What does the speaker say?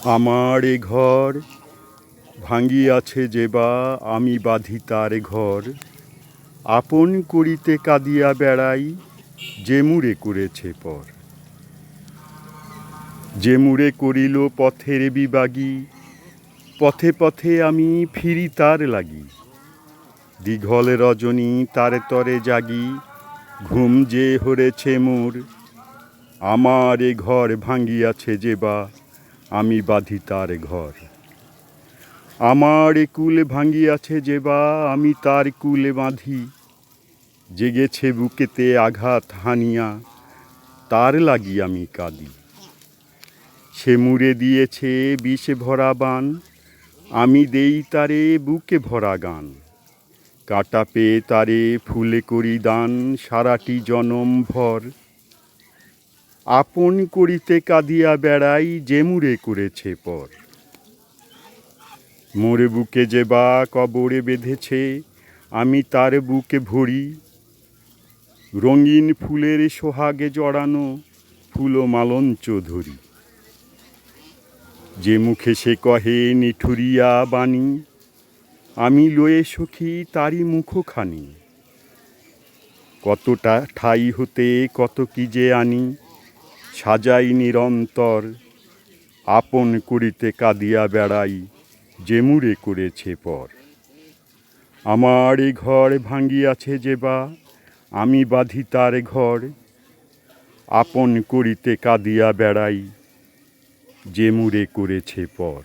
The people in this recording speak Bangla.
আমার এ ঘর ভাঙ্গিয়াছে যে বা আমি বাঁধি তার ঘর, আপন করিতে কাঁদিয়া বেড়াই যে মুড়ে করেছে পর। যে মুড়ে করিল পথের বিবাগী, পথে পথে আমি ফিরি তার লাগি। দীঘল রজনী তারে তরে জাগি, ঘুম যে হরেছে মোর। আমার এ ঘর ভাঙ্গিয়াছে যে বা আমি বাঁধি তার ঘর। আমার এ কুল ভাঙ্গিয়াছে যে বা আমি তার কুলে বাঁধি। জেগেছে বুকেতে আঘাত হানিয়া তার লাগি আমি কাঁদি। সে মুড়ে দিয়েছে বিষ ভরা বান, আমি দেই তারে বুকে ভরা গান। কাটা পেয়ে তারে ফুলে করি দান সারাটি জনম ভর। আপন করিতে কাঁদিয়া বেড়াই যে মুড়ে করেছে পর। মোরে বুকে যে বা কবরে বেঁধেছে, আমি তার বুকে ভরি। রঙিন ফুলের সোহাগে জড়ানো ফুলো মালঞ্চ ধরি। যে মুখে সে কহে নিঠুরিয়া বাণী, আমি লয়ে সখী তারি মুখখানি। কতটা ঠাই হতে কত কি যে আনি, সাজাই নিরন্তর। আপন করিতে কাঁদিয়া বেড়াই যে মুড়ে করেছে পর। আমার এ ঘর ভাঙ্গিয়াছে যে বা আমি বাঁধি তার ঘর, আপন করিতে কাঁদিয়া বেড়াই যে মুড়ে করেছে পর।